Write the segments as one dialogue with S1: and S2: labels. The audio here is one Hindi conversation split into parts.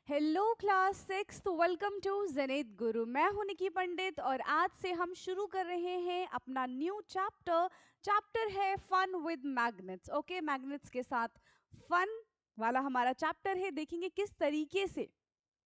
S1: Hello class six, welcome to Zenith Guru. मैं हूं निकी पंडित और आज से हम शुरू कर रहे हैं अपना न्यू चैप्टर। चैप्टर है fun with magnets. Okay, magnets के साथ फन वाला हमारा चैप्टर है। देखेंगे किस तरीके से,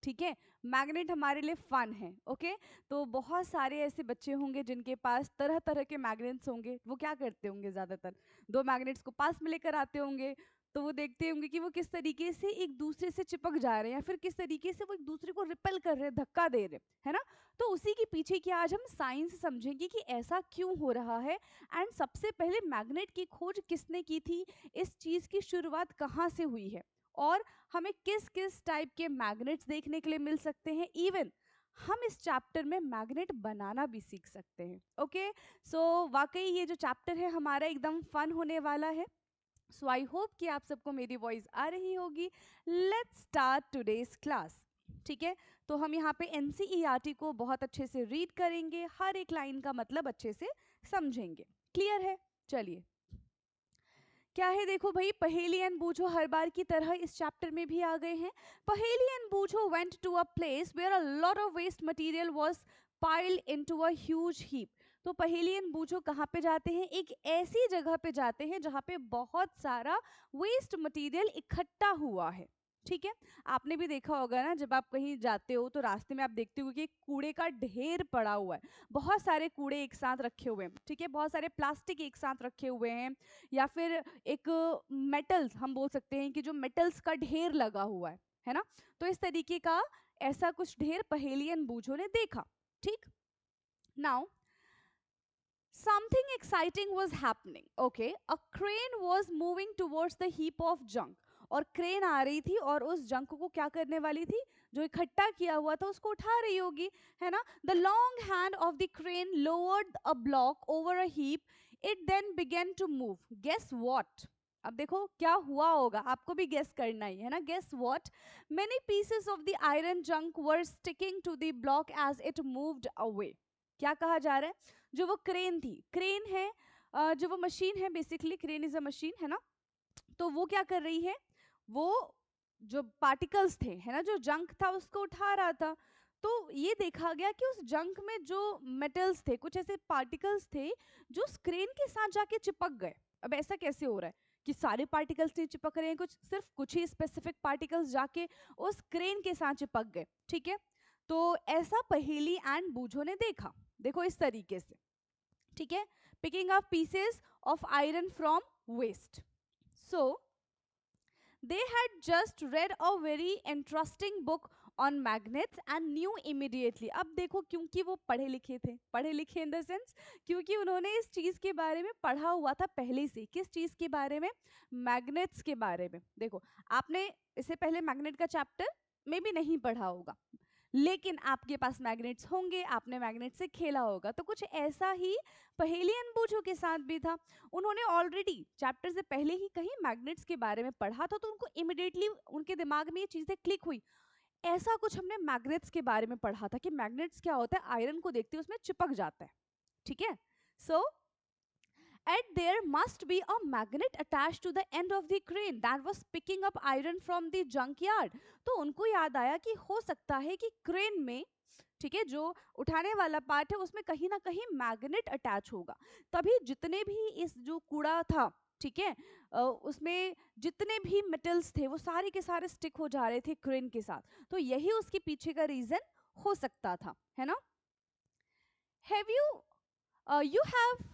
S1: ठीक है, मैग्नेट हमारे लिए फन है। ओके, तो बहुत सारे ऐसे बच्चे होंगे जिनके पास तरह तरह के मैग्नेट्स होंगे। वो क्या करते होंगे, ज़्यादातर दो मैग्नेट्स को पास में लेकर आते होंगे, तो वो देखते होंगे कि वो किस तरीके से एक दूसरे से चिपक जा रहे हैं या फिर किस तरीके से वो एक दूसरे को रिपेल कर रहे हैं, धक्का दे रहे हैं, है ना। तो उसी के पीछे की आज हम साइंस समझेंगे कि ऐसा क्यों हो रहा है एंड सबसे पहले मैग्नेट की खोज किसने की थी, इस चीज़ की शुरुआत कहाँ से हुई है और हमें किस किस टाइप के मैग्नेट्स देखने के लिए मिल सकते हैं। इवन हम इस चैप्टर में मैग्नेट बनाना भी सीख सकते हैं। ओके, सो वाकई ये जो चैप्टर है हमारा एकदम फन होने वाला है। सो आई होप कि आप सबको मेरी वॉइस आ रही होगी। Let's start today's class. ठीक है, तो हम यहाँ पे एनसीईआरटी को बहुत अच्छे से रीड करेंगे, हर एक लाइन का मतलब अच्छे से समझेंगे। क्लियर है? चलिए, क्या है, देखो भाई, पहेली एंड बूझो हर बार की तरह इस चैप्टर में भी आ गए हैं। Paheli and Boojho went to a place where a lot of waste material was piled into a huge heap. तो पहेली एंड बूझो कहाँ पे जाते हैं? एक ऐसी जगह पे जाते हैं जहाँ पे बहुत सारा वेस्ट मटेरियल इकट्ठा हुआ है। ठीक है, आपने भी देखा होगा ना, जब आप कहीं जाते हो तो रास्ते में आप देखते हो कि एक कूड़े का ढेर पड़ा हुआ है, बहुत सारे कूड़े एक साथ रखे हुए हैं। ठीक है, बहुत सारे प्लास्टिक एक साथ रखे हुए हैं, या फिर एक मेटल्स, हम बोल सकते हैं कि जो मेटल्स का ढेर लगा हुआ है ना। तो इस तरीके का ऐसा कुछ ढेर पहेलियन बूझो ने देखा। ठीक, now something exciting was happening. Okay, a crane was moving towards the heap of junk. और क्रेन आ रही थी और उस जंक को क्या करने वाली थी, जो इकट्ठा किया हुआ था उसको उठा रही होगी, है ना। The long hand of the crane lowered a block over a heap, it then began to move. Guess what? अब देखो क्या हुआ होगा, आपको भी गेस करना ही है ना। Guess what? Many pieces of the iron junk were sticking to the block as it moved away. क्या कहा जा रहा है? जो वो क्रेन थी, क्रेन है, जो वो मशीन है, basically crane is a machine, है ना। तो वो क्या कर रही है, वो जो पार्टिकल्स थे, है ना, जो जंक था उसको उठा रहा था। तो ये देखा गया कि उस जंक में जो मेटल्स थे, कुछ ऐसे पार्टिकल्स थे जो क्रेन के साथ जाके चिपक गए। अब ऐसा कैसे हो रहा है कि सारे पार्टिकल्स नहीं चिपक रहे हैं, कुछ सिर्फ कुछ ही स्पेसिफिक पार्टिकल्स जाके उस क्रेन के साथ चिपक गए। ठीक है, तो ऐसा पहेली एंड बूझो ने देखा। देखो इस तरीके से, ठीक है, picking up pieces of iron from waste. So they had just read a very interesting book on magnets and knew immediately. अब देखो, क्योंकि वो पढ़े लिखे थे, पढ़े लिखे इन द सेंस क्योंकि उन्होंने इस चीज के बारे में पढ़ा हुआ था पहले से। किस चीज के बारे में? मैग्नेट्स के बारे में। देखो, आपने इससे पहले मैग्नेट का चैप्टर में भी नहीं पढ़ा होगा, लेकिन आपके पास मैग्नेट्स होंगे, आपने मैग्नेट से खेला होगा। तो कुछ ऐसा ही पहेलियन बूझो के साथ भी था। उन्होंने ऑलरेडी चैप्टर से पहले ही कहीं मैग्नेट्स के बारे में पढ़ा था, तो उनको इमिडिएटली उनके दिमाग में ये चीजें क्लिक हुई। ऐसा कुछ हमने मैग्नेट्स के बारे में पढ़ा था कि मैग्नेट्स क्या होता है, आयरन को देखते ही उसमें चिपक जाता है। ठीक है, सो and there must be a magnet attached to the end of the crane that was picking up iron from the junkyard. तो उनको याद आया कि हो सकता है कि क्रेन में, ठीक है, जो उठाने वाला पार्ट है उसमें कहीं ना कहीं मैग्नेट अटैच होगा, तभी जितने भी इस जो कूड़ा था, ठीक है, उसमें जितने भी मेटल्स थे वो सारे के सारे स्टिक हो जा रहे थे क्रेन के साथ। तो यही उसके पीछे का रीजन हो सकता था, है ना। Have you you have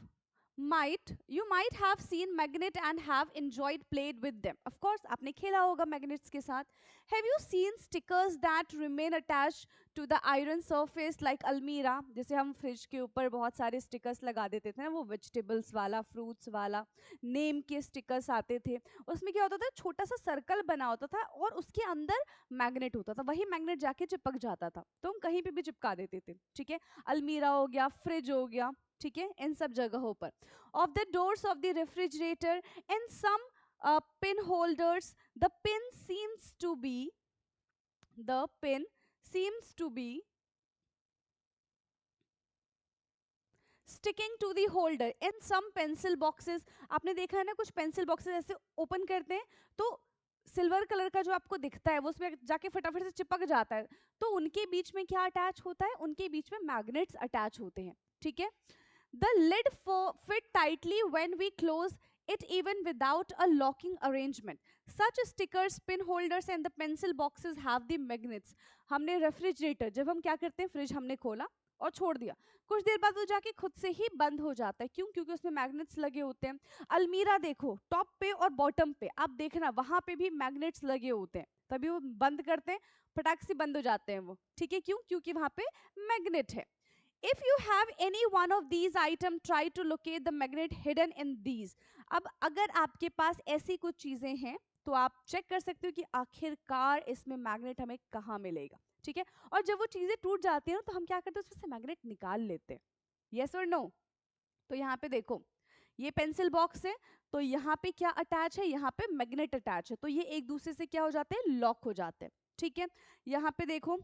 S1: might have seen magnet and have enjoyed played with them. Of course, आपने खेला होगा मैग्नेट्स के साथ। Have you seen stickers that remain attached to the iron surface like almirah? जैसे हम फ्रिज के ऊपर बहुत सारे स्टिकर्स लगा देते थे ना, वो वेजिटेबल्स वाला, फ्रूट्स वाला, नेम के स्टिकर्स आते थे। उसमें क्या होता था, छोटा सा सर्कल बना होता था और उसके अंदर मैग्नेट होता था, वही मैग्नेट जाके चिपक जाता था, तो हम कहीं पे भी चिपका देते थे। ठीक है, अलमीरा हो गया, फ्रिज हो गया, ठीक है, इन सब जगहों पर। Of the doors of the refrigerator and some pin holders, the pin seems to be the pin seems to be sticking to the holder in some pencil boxes. आपने देखा है ना, कुछ पेंसिल बॉक्सेस ऐसे ओपन करते हैं तो सिल्वर कलर का जो आपको दिखता है वो उसमें जाके फटाफट से चिपक जाता है, तो उनके बीच में क्या अटैच होता है, उनके बीच में मैग्नेट्स अटैच होते हैं, ठीक है। The lid fit tightly when we close it even without a locking arrangement. Such stickers, pin holders and the pencil boxes have the magnets. हमने रेफ्रिजरेटर, जब हम क्या करते हैं, फ्रिज हमने खोला और छोड़ दिया, कुछ देर बाद वो जाके खुद से ही बंद हो जाता है, क्यों? क्योंकि उसमें मैग्नेट्स लगे होते हैं। अलमीरा देखो, टॉप पे और बॉटम पे आप देखना वहां पे भी मैग्नेट्स लगे होते हैं, तभी वो बंद करते हैं, फटाक से बंद हो जाते हैं वो, ठीक है। क्यों? क्योंकि वहां पे मैग्नेट है। If you have any one of these items, try to locate the magnet hidden in these. अब अगर आपके पास ऐसी कुछ चीजें हैं तो आप चेक कर सकते हो कि आखिरकार इसमें मैग्नेट हमें कहाँ मिलेगा, ठीक है। और जब वो चीजें टूट जाती है ना, तो हम क्या करते हैं, उसमें से मैग्नेट निकाल लेते हैं, यस और नो। तो यहाँ पे देखो, ये पेंसिल बॉक्स है, तो यहाँ पे क्या अटैच है, यहाँ पे मैग्नेट अटैच है, तो ये एक दूसरे से क्या हो जाते हैं, लॉक हो जाते हैं, ठीक है। यहाँ पे देखो,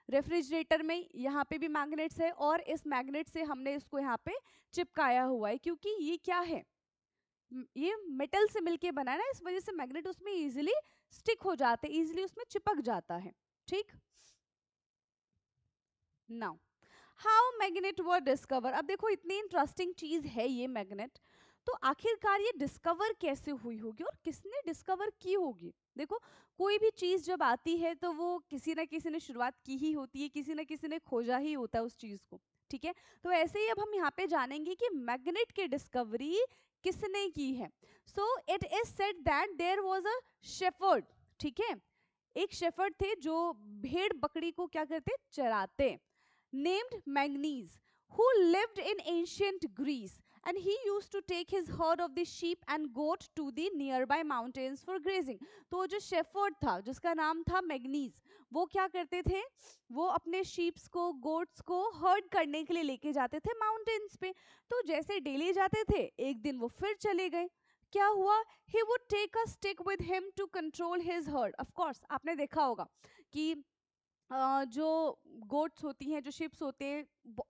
S1: रेफ्रिजरेटर में यहाँ पे भी मैग्नेट्स है, और इस मैग्नेट से हमने इसको यहाँ पे चिपकाया हुआ है, क्योंकि ये क्या है, ये मेटल से मिलके बना है ना, इस वजह से मैग्नेट उसमें इजीली स्टिक हो जाते हैं, इजीली उसमें चिपक जाता है, ठीक। Now how magnet were discover. अब देखो, इतनी इंटरेस्टिंग चीज है ये मैग्नेट, तो आखिरकार ये डिस्कवर कैसे हुई होगी और किसने डिस्कवर की होगी। देखो, कोई भी चीज जब आती है तो वो किसी ना किसी ने शुरुआत की ही होती है, किसी ना किसी ने खोजा ही होता है उस चीज को, ठीक है। तो ऐसे ही अब हम यहाँ पे जानेंगे कि मैग्नेट की डिस्कवरी किसने की है। So it is said that there was a shepherd, ठीक है, एक शेफर्ड थे जो भेड़ बकरी को क्या करते, चराते, named Magnes, who lived in ancient Greece, and he used to take his herd of the sheep and goat to the nearby mountains for grazing. तो जो शेफर्ड था जिसका नाम था मैग्नीज, वो क्या करते थे, वो अपने शीप्स को, गोट्स को हर्ड करने के लिए लेके जाते थे माउंटेन्स पे। तो जैसे डेली जाते थे, एक दिन वो फिर चले गए, क्या हुआ, he would take a stick with him to control his herd. Of course आपने देखा होगा कि जो गोट्स होती हैं, जो शिप्स होते हैं,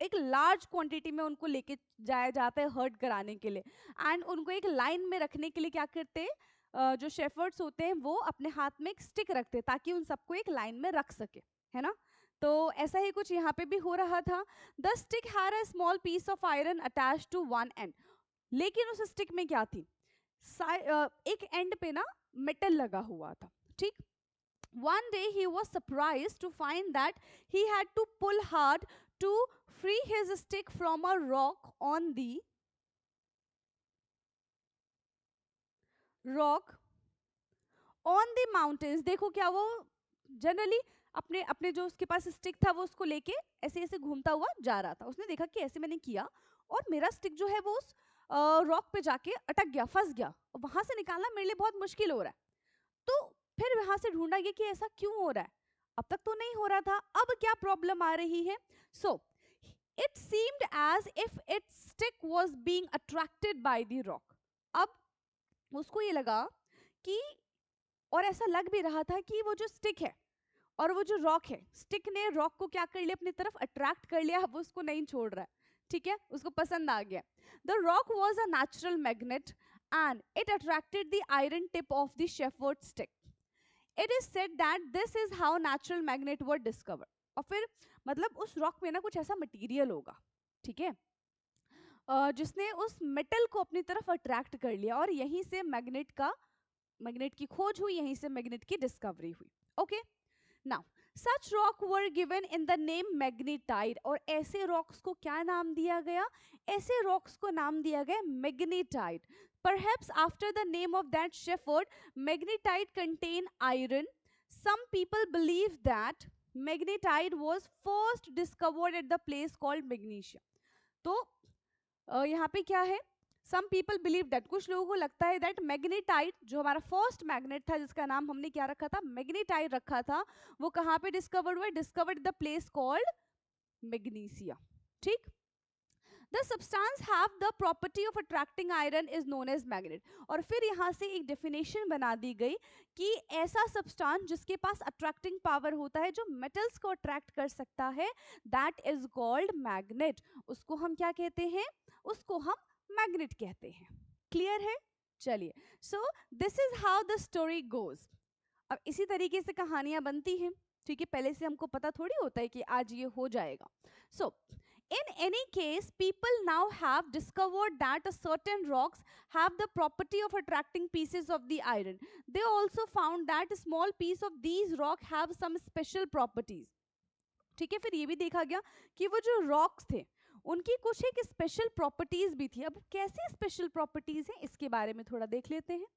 S1: एक लार्ज क्वांटिटी में उनको लेके जाया जाता है हर्ड कराने के लिए, एंड उनको एक लाइन में रखने के लिए क्या करते हैं, जो शेफर्ड्स होते हैं वो अपने हाथ में एक स्टिक रखते हैं ताकि उन सबको एक लाइन में रख सके, है ना। तो ऐसा ही कुछ यहाँ पे भी हो रहा था। The stick had a small piece of iron attach to one end, लेकिन उस स्टिक में क्या थी, एक एंड पे ना मेटल लगा हुआ था, ठीक। One day he was surprised to find that he had to pull hard to free his stick from a rock on the mountains. देखो क्या वो जनरली अपने अपने जो उसके पास स्टिक था वो उसको लेके ऐसे ऐसे घूमता हुआ जा रहा था। उसने देखा कि ऐसे मैंने किया और मेरा स्टिक जो है वो उस रॉक पे जाके अटक गया, फंस गया, और वहां से निकालना मेरे लिए बहुत मुश्किल हो रहा है। तो फिर वहां से ढूंढा गया कि ऐसा क्यों हो रहा है, अब तक तो नहीं हो रहा था, अब क्या प्रॉब्लम आ रही है। So it seemed as if its stick was being attracted by the rock. अब उसको ये लगा कि, और ऐसा लग भी रहा था कि वो जो स्टिक है और वो जो रॉक है, स्टिक ने रॉक को क्या कर लिया, अपनी तरफ अट्रैक्ट कर लिया, अब उसको नहीं छोड़ रहा है, ठीक है, उसको पसंद आ गया। The rock was a natural magnet and it attracted the iron tip of the shepherd stick. It is said that this is how natural magnet were discover. और फिर मतलब उस रॉक में ना कुछ ऐसा मटेरियल होगा, ठीक है, जिसने उस मेटल को अपनी तरफ अट्रैक्ट कर लिया, और यहीं से मैग्नेट की खोज हुई, यहीं से मैग्नेट की डिस्कवरी हुई। Okay, now such rock were given in the name magnetite. और ऐसे रॉक्स को क्या नाम दिया गया, ऐसे रॉक्स को नाम दिया गया magnetite. Perhaps after the name of that shepherd, magnetite contain iron. Some people believe that magnetite was first discovered at the place called Magnesia. तो यहाँ पे क्या है, सम पीपल बिलीव दैट, कुछ लोगों को लगता है दैट मैग्नेटाइट, जो हमारा फर्स्ट मैग्नेट था जिसका नाम हमने क्या रखा था, मैग्नेटाइट रखा था, वो कहाँ पे डिस्कवर्ड हुआ, डिस्कवर्ड द प्लेस कॉल्ड मैग्नीसिया, ठीक। The substance have the property of attracting iron is known as magnet. और फिर यहाँ से एक डेफिनेशन बना दी गई कि ऐसा सब्सटेंस जिसके पास अट्रैक्टिंग पावर होता है, जो मेटल्स को अट्रैक्ट कर सकता है, दैट इज कॉल्ड मैग्नेट। उसको हम क्या कहते हैं, उसको हम मैग्नेट कहते हैं। क्लियर है? चलिए, so this is how the story goes. अब इसी तरीके से कहानियां बनती हैं, ठीक है, पहले से हमको पता थोड़ी होता है कि आज ये हो जाएगा। सो in any case, people now have discovered that a certain rocks have the property of attracting pieces of the iron. They also found that a small piece of these rock have some special properties. ठीक है, फिर ये भी देखा गया कि वो जो रॉक्स थे उनकी कुछ एक स्पेशल प्रॉपर्टीज भी थी। अब कैसी स्पेशल प्रॉपर्टीज हैं इसके बारे में थोड़ा देख लेते हैं।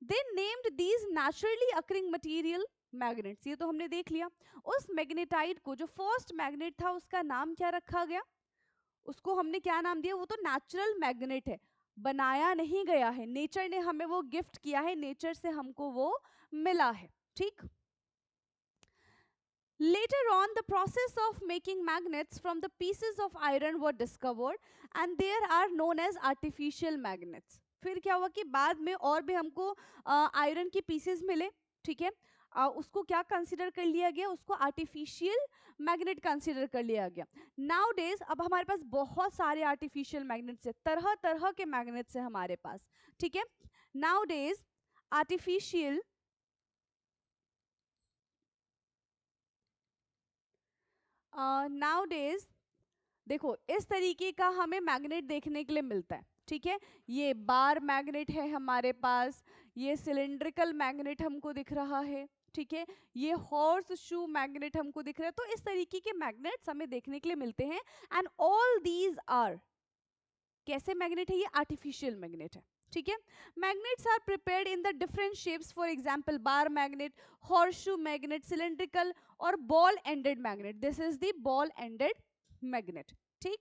S1: They named these naturally occurring material magnets, ये तो हमने देख लिया। उस मैग्नेटाइट को, जो फर्स्ट मैग्नेट था, उसका नाम क्या रखा गया? उसको हमने क्या नाम दिया? वो तो नेचुरल मैग्नेट है, बनाया नहीं गया है, नेचर ने हमें वो गिफ्ट किया है, नेचर से हमको वो मिला है। ठीक, later on, the process of making magnets from the pieces of iron were discovered and there are known as artificial magnets. फिर क्या हुआ कि बाद में और भी हमको आयरन की पीसेस मिले, ठीक है, उसको क्या कंसीडर कर लिया गया? उसको आर्टिफिशियल मैग्नेट कंसीडर कर लिया गया। नाउ डेज अब हमारे पास बहुत सारे आर्टिफिशियल मैग्नेट्स है, तरह तरह के मैग्नेट्स है हमारे पास, ठीक है। Now days artificial now days देखो इस तरीके का हमें मैग्नेट देखने के लिए मिलता है, ठीक है। ये बार मैग्नेट है हमारे पास, ये सिलिंड्रिकल मैग्नेट हमको दिख रहा है, ठीक है, ये हॉर्स शू मैग्नेट हमको दिख रहा है। तो इस तरीके के मैग्नेट्स हमें देखने के लिए मिलते हैं एंड ऑल दीज आर कैसे मैग्नेट है? ये आर्टिफिशियल मैग्नेट है, ठीक है। Magnets are prepared in the different shapes, for example bar magnet, horseshoe magnet, cylindrical और ball ended magnet. This is the ball ended magnet, ठीक।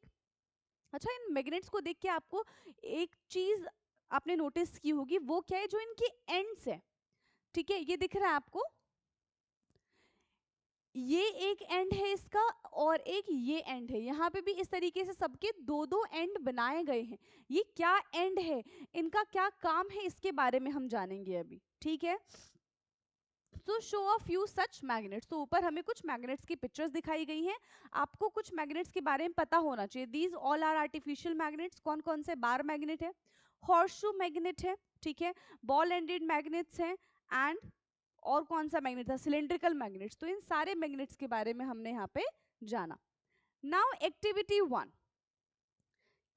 S1: अच्छा, इन मैग्नेट्स को देख के आपको एक चीज आपने नोटिस की होगी, वो क्या है? जो इनकी एंड्स है, ठीक है, ये दिख रहा है आपको, ये एक एंड है इसका और एक ये एंड है। यहाँ पे भी इस तरीके से सबके दो दो एंड बनाए गए हैं। ये क्या एंड है, इनका क्या काम है, इसके बारे में हम जानेंगे अभी, ठीक है। सो show a few such magnets, तो ऊपर हमें कुछ मैग्नेट्स की पिक्चर्स दिखाई गई हैं। आपको कुछ मैग्नेट्स के बारे में पता होना चाहिए। These all are artificial magnets. कौन कौन से? बार मैग्नेट है, हॉर्सशू मैग्नेट है, ठीक है, बॉल एंडेड मैग्नेट्स हैं एंड और कौन सा मैग्नेट था? Cylindrical magnets. तो इन सारे मैग्नेट्स के बारे में हमने यहाँ पे जाना। नाउ एक्टिविटी 1,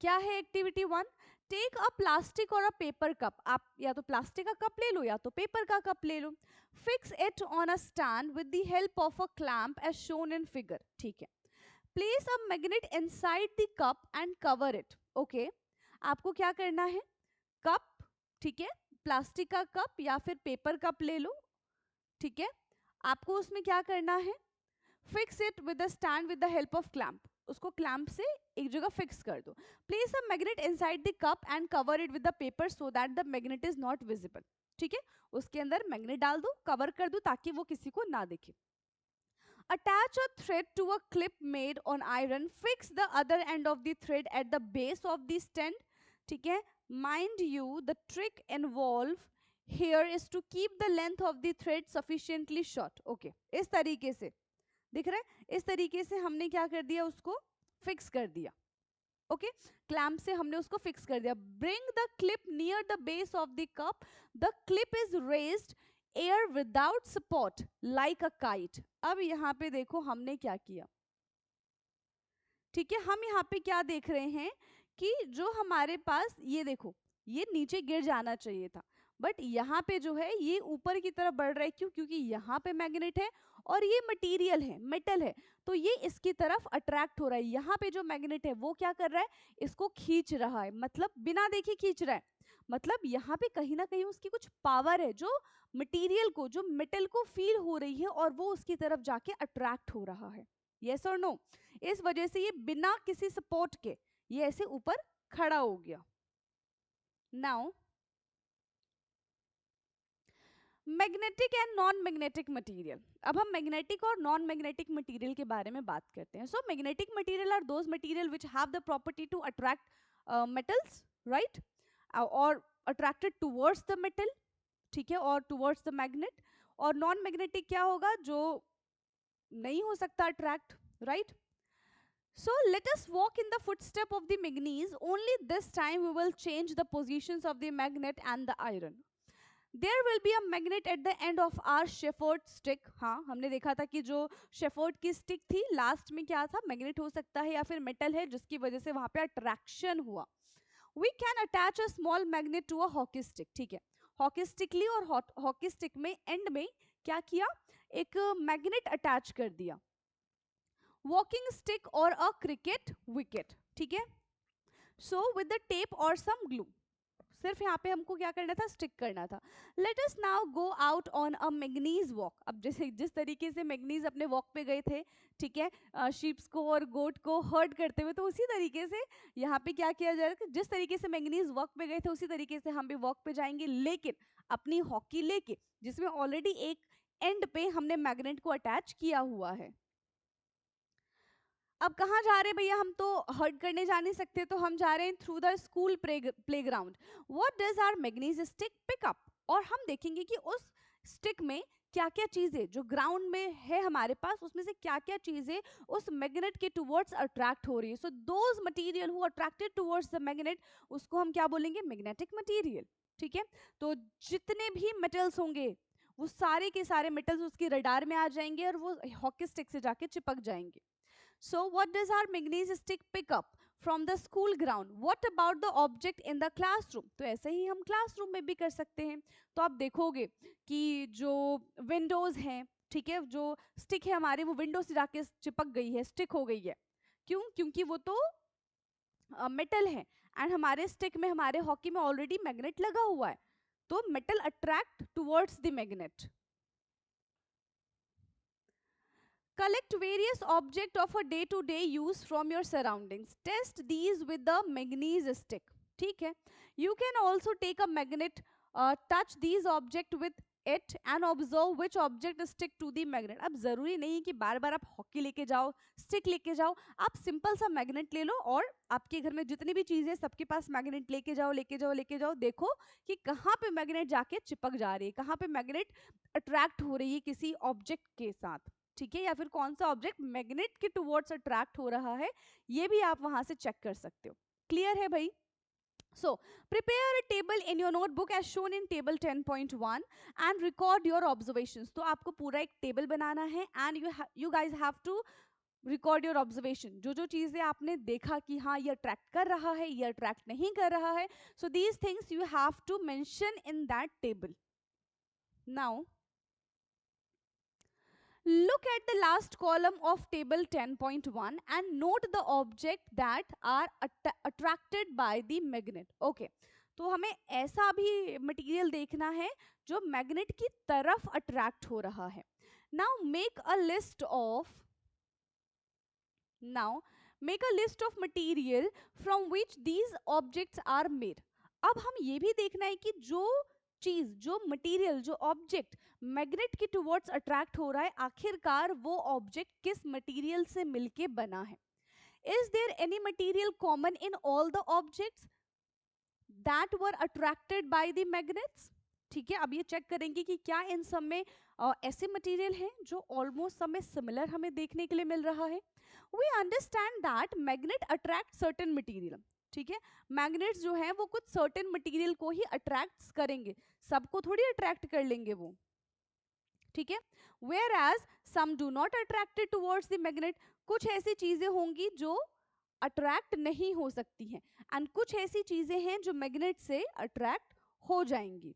S1: क्या है एक्टिविटी 1? टेक अ प्लास्टिक और अ पेपर कप। आप या तो प्लास्टिक का कप ले लो या तो पेपर का कप ले लो। Fix it on a stand with the help of a clamp as shown in figure, ठीक है। Place a magnet inside the cup and cover it, okay. आपको क्या करना है? कप, ठीक है, प्लास्टिक का कप या फिर पेपर कप ले लो, ठीक है। आपको उसमें क्या करना है? Fix it with the stand with the help of clamp, उसको क्लैंप से एक जगह फिक्स कर दो। Place a magnet inside the cup and cover it with the paper so that the magnet is not visible, ठीक है। उसके अंदर मैग्नेट डाल दो, कवर कर दो ताकि वो किसी को ना दिखे। Attach a thread to a clip made on iron. Fix the other end of the thread at the base of the stand. ठीक है, mind you the trick involved here is to keep the length of the thread sufficiently short. Okay, इस तरीके से दिख रहा है, इस तरीके से हमने क्या कर दिया? उसको फिक्स कर दिया, ओके, क्लैंप से हमने उसको फिक्स कर दिया। Bring the clip near the base of the cup, the clip is raised air without support like a kite. अब यहाँ पे देखो हमने क्या किया, ठीक है, हम यहाँ पे क्या देख रहे हैं कि जो हमारे पास, ये देखो, ये नीचे गिर जाना चाहिए था, बट यहाँ पे जो है ये ऊपर की तरफ बढ़ रहा है। क्यों? क्योंकि यहाँ पे मैग्नेट है और ये मटेरियल है, मेटल है, तो ये इसकी तरफ अट्रैक्ट हो रहा है। यहाँ पे जो मैग्नेट है वो क्या कर रहा है? इसको खींच रहा है, मतलब बिना देखे खींच रहा है। मतलब यहाँ पे कहीं ना कहीं उसकी कुछ पावर है जो मटेरियल को, जो मेटल को फील हो रही है और वो उसकी तरफ जाके अट्रैक्ट हो रहा है। यस और नो? इस वजह से ये बिना किसी सपोर्ट के ये ऐसे ऊपर खड़ा हो गया। Now magnetic and non magnetic material. अब हम मैग्नेटिक और नॉन मैग्नेटिक मटेरियल के बारे में बात करते हैं। So magnetic material are those material which have the property to attract metals, right, और अट्रैक्टेड टुवर्ड्स द मेटल, ठीक है, और टुवर्ड्स द मैग्नेट। और नॉन मैग्नेटिक क्या होगा? जो नहीं हो सकता attract, right. So let us walk in the footstep of the manganese. Only this time we will change the positions of the magnet and the iron. There will be a magnet at the end of our shepherd stick. हाँ, हमने देखा था कि जो शेफर्ड की स्टिक थी लास्ट में क्या था, मैग्नेट हो सकता है या फिर मेटल है जिसकी वजह से वहां पे अट्रैक्शन हुआ. We can attach a small magnet to a hockey stick. ठीक है, हॉकी स्टिक ली और हॉकी स्टिक में एंड में क्या किया, एक मैग्नेट अटैच कर दिया. वॉकिंग स्टिक और अ क्रिकेट विकेट. ठीक है, सो विद द टेप और सम ग्लू. सिर्फ यहाँ पे हमको क्या करना था, स्टिक करना था. Let us now go out on a manganese walk. अब जैसे जिस तरीके से मैग्नीज अपने वॉक पे गए थे, ठीक है, शीप्स को और गोट को हर्ट करते हुए, तो उसी तरीके से यहाँ पे क्या किया जाएगा, जिस तरीके से मैग्नीज वॉक पे गए थे उसी तरीके से हम भी वॉक पे जाएंगे, लेकिन अपनी हॉकी लेके, जिसमें ऑलरेडी एक एंड पे हमने मैग्नेट को अटैच किया हुआ है. अब कहाँ जा रहे हैं भैया, हम तो हर्ट करने जा नहीं सकते, तो हम जा रहे हैं through the school playground. What does our magnet stick pick up. और हम देखेंगे कि उस स्टिक में क्या क्या चीजें जो ग्राउंड में है हमारे पास, उसमें से क्या क्या चीजें उस मैग्नेट के टुवर्ड्स अट्रैक्ट हो रही है. So those material who attracted towards the magnet, उसको हम क्या बोलेंगे, मैग्नेटिक मटेरियल. ठीक है, तो जितने भी मेटल्स होंगे वो सारे के सारे मेटल्स उसकी रडार में आ जाएंगे और वो हॉकी स्टिक से जाके चिपक जाएंगे. So what does our manganese stick pick up from the school ground? What about the object in the classroom? तो ऐसे ही हम क्लासरूम में भी कर सकते हैं. तो आप देखोगे कि जो विंडोज हैं, ठीक है, जो स्टिक है हमारी वो विंडो से जाके चिपक गई है, स्टिक हो गई है. क्यों, क्योंकि वो तो मेटल है एंड हमारे स्टिक में, हमारे हॉकी में ऑलरेडी मैग्नेट लगा हुआ है, तो metal attract towards the magnet. Collect various objects of a day-to-day use from your surroundings. Test these with the manganese stick. ठीक है. You can also take a magnet, touch these objects with it and observe which object stick to the magnet. अब जरूरी नहीं कि बार बार आप हॉकी लेके जाओ, स्टिक लेके जाओ. आप सिंपल सा मैग्नेट ले लो और आपके घर में जितनी भी चीजें, सबके पास मैग्नेट लेके जाओ, लेके जाओ, लेके जाओ. देखो कि कहाँ पे मैग्नेट जाके चिपक जा रही है, कहाँ पे मैग्नेट अट्रैक्ट हो रही है किसी ऑब्जेक्ट के साथ. ठीक है, या फिर कौन सा ऑब्जेक्ट मैग्नेट के टुवर्ड्स अट्रैक्ट हो रहा है, ये भी आप वहां से चेक कर सकते हो. क्लियर है भाई. So, prepare a table in your notebook as shown in table 10.1 and record your observations. तो आपको पूरा एक टेबल बनाना है and you guys have to record your observation. जो जो चीजें आपने देखा कि हाँ ये अट्रैक्ट कर रहा है, ये अट्रैक्ट नहीं कर रहा है, so these things you have to mention in that table. Now look at the last column of table 10.1 and note the object that are attracted by the magnet. Okay, तो हमें ऐसा भी मटेरियल देखना है जो मैग्नेट की तरफ अट्रैक्ट हो रहा है. Now make a list of now make a list of material from which these objects are made. अब हम ये भी देखना है कि जो चीज, जो मटेरियल, जो ऑब्जेक्ट मैग्नेट के टुवर्ड्स अट्रैक्ट हो रहा है, आखिरकार वो ऑब्जेक्ट किस मटेरियल से मिलके बना है. Is there any material common in all the objects that were attracted by the magnets. ठीक है, अब ये चेक करेंगे कि क्या इन सब में ऐसे मटेरियल हैं जो ऑलमोस्ट सब में सिमिलर हमें देखने के लिए मिल रहा है. We understand that magnet attract certain material. ठीक है, मैग्नेट्स जो है वो कुछ सर्टेन मटेरियल को ही अट्रैक्ट करेंगे, सबको थोड़ी अट्रैक्ट कर लेंगे वो. ठीक है, whereas some do not attracted towards the magnet. कुछ ऐसी चीजें होंगी जो अट्रैक्ट नहीं हो सकती हैं एंड कुछ ऐसी चीजें हैं जो मैग्नेट से अट्रैक्ट हो जाएंगी.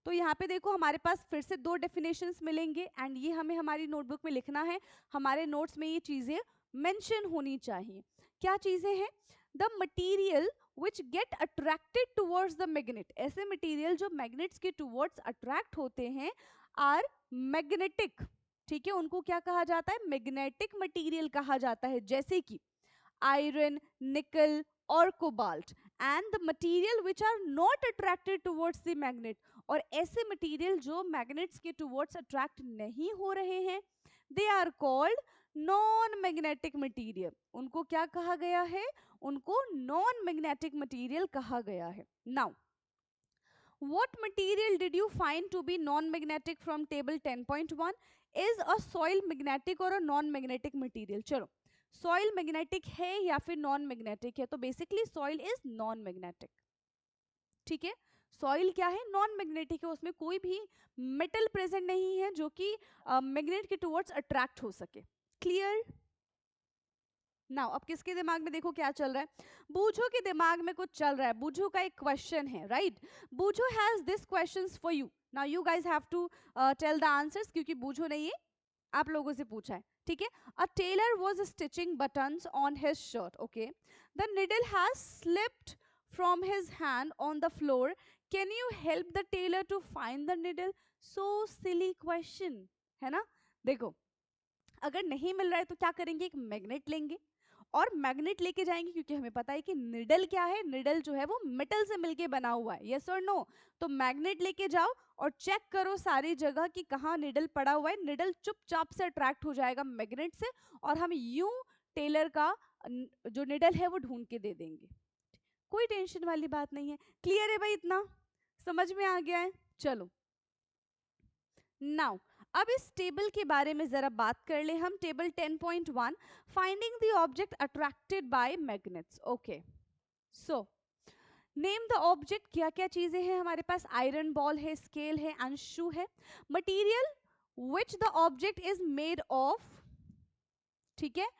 S1: तो यहाँ पे देखो हमारे पास फिर से दो डेफिनेशंस मिलेंगे एंड ये हमें हमारी नोटबुक में लिखना है, हमारे नोट्स में ये चीजें मेंशन होनी चाहिए. क्या चीजें हैं, the material which get attracted towards the magnet. ऐसे मटेरियल जो मैग्नेट्स के टुवर्ड्स अट्रैक्ट होते हैं आर मैग्नेटिक. ठीक है, उनको क्या कहा जाता है, मैग्नेटिक मटेरियल कहा जाता है, जैसे कि आयरन, निकल और cobalt. And the material which are not attracted towards the magnet. और ऐसे मटेरियल जो मैग्नेट्स के टुवर्ड्स अट्रैक्ट नहीं हो रहे हैं, they are called non magnetic material. उनको क्या कहा गया है, उनको नॉन मैग्नेटिक मटेरियल कहा गया है. Now what material did you find to be non-magnetic from table 10.1? Is a soil magnetic or a non-magnetic material? चलो सॉइल मैग्नेटिक है या फिर नॉन मैग्नेटिक है? तो basically soil is non magnetic, ठीक है। सॉइल क्या है? नॉन मैग्नेटिक है, उसमें कोई भी मेटल प्रेजेंट नहीं है जो कि मैग्नेट के टुवर्ड्स अट्रैक्ट हो सके। क्लियर? नाउ अब किसके दिमाग में देखो क्या चल रहा है, बूझो के दिमाग में कुछ चल रहा है। बूझो का एक क्वेश्चन है, right? Boojho has this questions for you. Now you guys have to tell the answers, क्योंकि बूझो ने ये आप लोगों से पूछा है, ठीक है। A tailor was stitching buttons on his shirt, okay, the needle has slipped from his hand on the floor, can you help the tailor to find the needle? So silly question है ना। देखो, अगर नहीं मिल रहा है तो क्या करेंगे, एक मैग्नेट लेंगे और मैग्नेट लेके जाएंगे, क्योंकि हमें पता है कि निडल क्या है, निडल जो है वो मेटल से मिलके बना हुआ है, यस और नो। तो मैग्नेट लेके जाओ और चेक करो सारी जगह कि कहाँ निडल पड़ा हुआ है। निडल चुपचाप से अट्रैक्ट हो जाएगा मैग्नेट से और हम यूं टेलर का जो निडल है वो ढूंढ के दे देंगे। कोई टेंशन वाली बात नहीं है। क्लियर है भाई? इतना समझ में आ गया है? चलो नाउ अब इस टेबल के बारे में जरा बात कर ले हम। Table 10.1, finding the object attracted by magnets. Okay, so name the object. क्या क्या चीजें हैं हमारे पास? आयरन बॉल है, स्केल है एंड शू है। Material which the object is made of, ठीक है,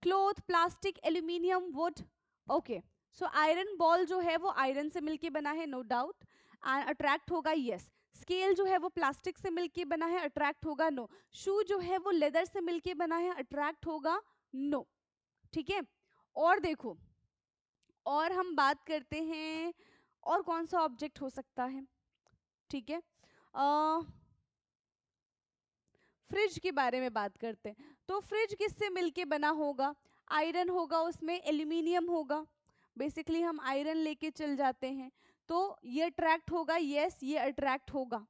S1: cloth, plastic, aluminium, would. Okay, so iron ball जो है वो आयरन से मिलके बना है, नो डाउट, एंड अट्रैक्ट होगा, यस। स्केल जो है वो प्लास्टिक से मिलके बना है, अट्रैक्ट होगा, नो। शू जो है वो लेदर से मिलके बना है, अट्रैक्ट होगा, नो, ठीक है। और देखो, और हम बात करते हैं और कौन सा ऑब्जेक्ट हो सकता है, ठीक है। फ्रिज के बारे में बात करते हैं। तो फ्रिज किससे मिलके बना होगा? आयरन होगा, उसमें एल्यूमिनियम होगा। बेसिकली हम आयरन लेके चल जाते हैं तो ये अट्रैक्ट होगा, यस ये अट्रैक्ट होगा,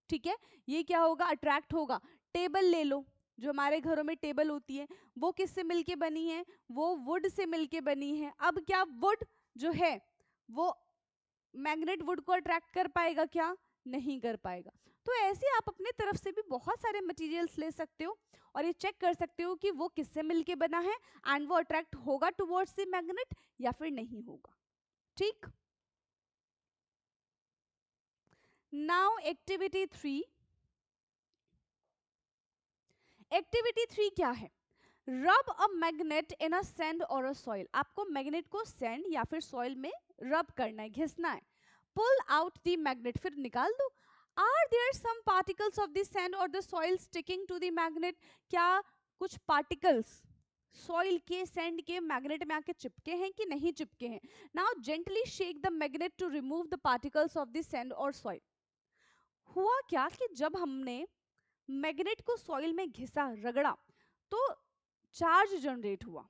S1: ठीक है। ये क्या होगा? अट्रैक्ट होगा। टेबल ले लो, जो हमारे घरों में टेबल होती है वो किससे मिलके बनी है? वो वुड से मिलके बनी है। अब क्या वुड जो है वो मैग्नेट वुड को अट्रैक्ट कर पाएगा? क्या नहीं कर पाएगा। तो ऐसे आप अपने तरफ से भी बहुत सारे मटेरियल्स ले सकते हो और ये चेक कर सकते हो कि वो किससे मिलके बना है एंड वो अट्रैक्ट होगा टुवर्ड्स द मैग्नेट या फिर नहीं होगा, ठीक। Now activity 3। एक्टिविटी 3 क्या है? रब a magnet in a sand और अ सॉइल। आपको मैग्नेट को सैंड या फिर सॉइल में रब करना है, घिसना है। पुल आउट द मैग्नेट, फिर निकाल दो। Are there some particles of the sand और the soil sticking to the magnet? क्या कुछ पार्टिकल्स सॉइल के, सैंड के मैग्नेट में आके चिपके हैं कि नहीं चिपके हैं? Now gently shake the magnet to remove the particles of the sand और सॉइल। हुआ क्या कि जब हमने मैग्नेट को सॉइल में घिसा, रगड़ा, तो चार्ज जनरेट हुआ,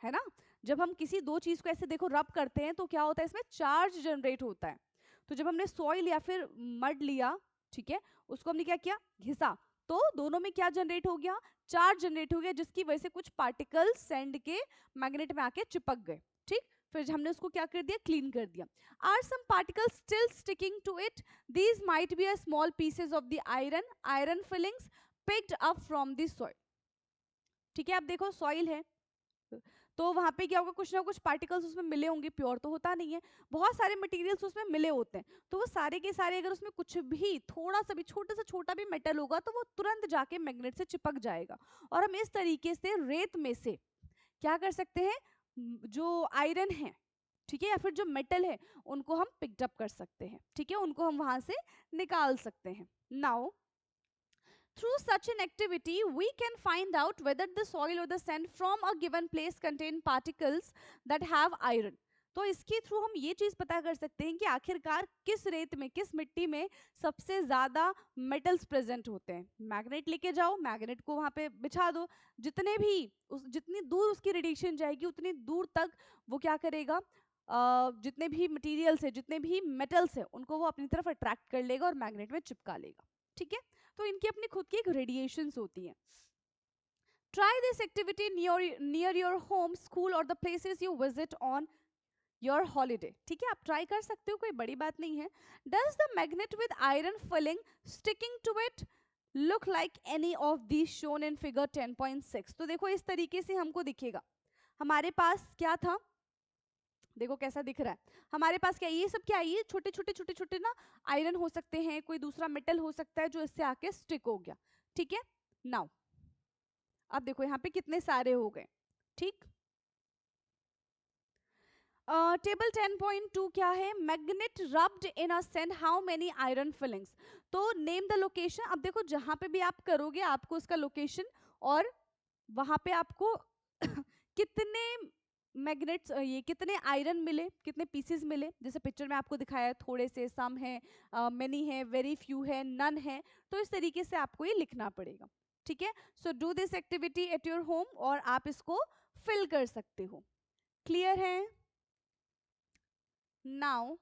S1: है ना। जब हम किसी दो चीज को ऐसे देखो रब करते हैं तो क्या होता है? इसमें चार्ज जनरेट होता है। तो जब हमने सॉइल या फिर मड लिया, ठीक है, उसको हमने क्या किया? घिसा, तो दोनों में क्या जनरेट हो गया? चार्ज जनरेट हो गया, जिसकी वजह से कुछ पार्टिकल सैंड के मैग्नेट में आके चिपक गए, ठीक। फिर हमने उसको क्या कर दिया? क्लीन कर दिया। Are some particles still sticking to it? These might be a small pieces of the iron filings picked up from the soil, ठीक है। अब देखो सॉइल है तो वहां पे क्या होगा? कुछ ना कुछ पार्टिकल्स उसमें मिले होंगे, प्योर तो होता नहीं है, बहुत सारे मटेरियल्स उसमें मिले होते हैं। तो वो सारे के सारे अगर उसमें कुछ भी थोड़ा सा भी छोटा से छोटा भी मेटल होगा तो वो तुरंत जाके मैग्नेट से चिपक जाएगा। और हम इस तरीके से रेत में से क्या कर सकते हैं? जो आयरन है, ठीक है, या फिर जो मेटल है, उनको हम पिकअप कर सकते हैं, ठीक है, उनको हम वहां से निकाल सकते हैं। Now through such an activity, we can find out whether the soil or the sand from a given place contain particles that have iron. तो इसके थ्रू हम ये चीज पता कर सकते हैं कि आखिरकार किस रेत में, किस मिट्टी में सबसे ज्यादा मेटल्स प्रेजेंट होते हैं। मैग्नेट लेके जाओ, मैग्नेट को वहां पे बिछा दो, जितने भी जितनी दूर उसकी रेडिएशन जाएगी उतनी दूर तक वो क्या करेगा? जितने भी मटेरियल्स है, जितने भी मेटल्स है, उनको वो अपनी तरफ अट्रैक्ट कर लेगा और मैग्नेट में चिपका लेगा, ठीक है। तो इनकी अपनी खुद की एक रेडिएशंस होती हैं। Try this activity near your home, school और the places you visit on your holiday, ठीक है, आप ट्राई कर सकते हो, कोई बड़ी बात नहीं है। Does the magnet with iron filing sticking to it look like any of the shown in figure 10.6। तो देखो इस तरीके से हमको दिखेगा। हमारे पास क्या था, देखो कैसा दिख रहा है हमारे पास, क्या ये सब क्या है, ये छोटे छोटे छोटे छोटे ना आयरन हो सकते हैं, कोई दूसरा मेटल हो सकता है जो इससे आके स्टिक हो गया। ठीक है, नाउ अब देखो यहाँ पे कितने सारे हो गए। ठीक, टेबल 10.2 क्या है, magnet rubbed in a sand how many iron filings. तो नेम द लोकेशन। अब देखो जहां पे भी आप करोगे आपको उसका लोकेशन और वहां पे आपको कितने मैग्नेट्स, ये कितने आयरन मिले, कितने पीसेस मिले, जैसे पिक्चर में आपको दिखाया है, थोड़े से, सम है, मेनी है, वेरी फ्यू है, नन है। तो इस तरीके से आपको ये लिखना पड़ेगा। ठीक है, so do this activity at your home और आप इसको फिल कर सकते हो। क्लियर है? Now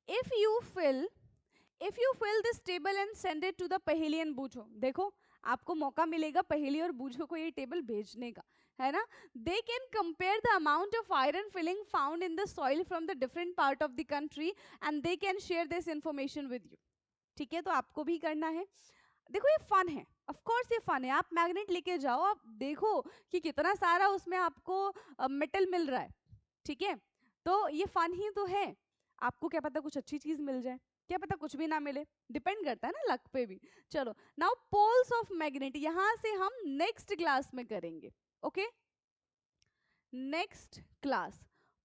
S1: if you fill if you fill this table and send it to the पहेली एंड बूझो, देखो आपको मौका मिलेगा पहेली और बूझो को ये टेबल भेजने का, है ना। They can compare the amount of iron filling found in the soil from the different part of the country and they can share this information with you. ठीक है, तो आपको भी करना है। देखो ये फन है, ऑफ कोर्स ये फन है। आप मैग्नेट लेके जाओ, आप देखो कि कितना सारा उसमें आपको मेटल मिल रहा है। ठीक है, तो ये फन ही तो है। आपको क्या पता कुछ अच्छी चीज मिल जाए, क्या पता कुछ भी ना मिले, डिपेंड करता है ना लक पे भी। चलो, नाउ पोल्स ऑफ मैग्नेट यहां से हम नेक्स्ट क्लास में करेंगे। Okay, next class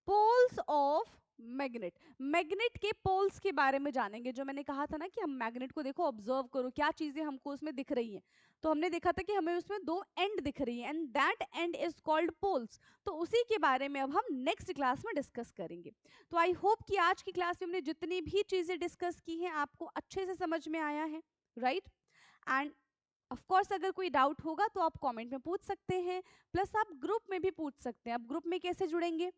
S1: poles of magnet, magnet के पोल्स के बारे में जानेंगे। जो मैंने कहा था ना कि हम मैग्नेट को देखो, ऑब्जर्व करो क्या चीजें हमको उसमें दिख रही हैं। तो हमने देखा था कि हमें उसमें दो एंड दिख रही है end that end is called poles. तो उसी के बारे में अब हम नेक्स्ट क्लास में डिस्कस करेंगे। तो आई होप कि आज की क्लास में हमने जितनी भी चीजें डिस्कस की हैं आपको अच्छे से समझ में आया है, राइट। एंड ऑफ कोर्स अगर कोई डाउट होगा तो आप कमेंट में पूछ सकते हैं, प्लस आप ग्रुप में भी पूछ सकते हैं। आप ग्रुप में कैसे जुड़ेंगे,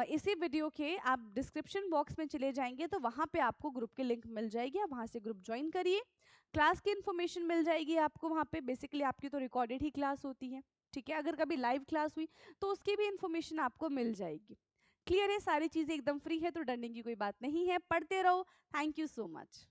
S1: इसी वीडियो के आप डिस्क्रिप्शन बॉक्स में चले जाएंगे तो वहाँ पे आपको ग्रुप की लिंक मिल जाएगी, आप वहाँ से ग्रुप ज्वाइन करिए। क्लास की इन्फॉर्मेशन मिल जाएगी आपको वहाँ पे। बेसिकली आपकी तो रिकॉर्डेड ही क्लास होती है, ठीक है। अगर कभी लाइव क्लास हुई तो उसकी भी इन्फॉर्मेशन आपको मिल जाएगी। क्लियर है, सारी चीज़ें एकदम फ्री है, तो डरने की कोई बात नहीं है। पढ़ते रहो। Thank you so much.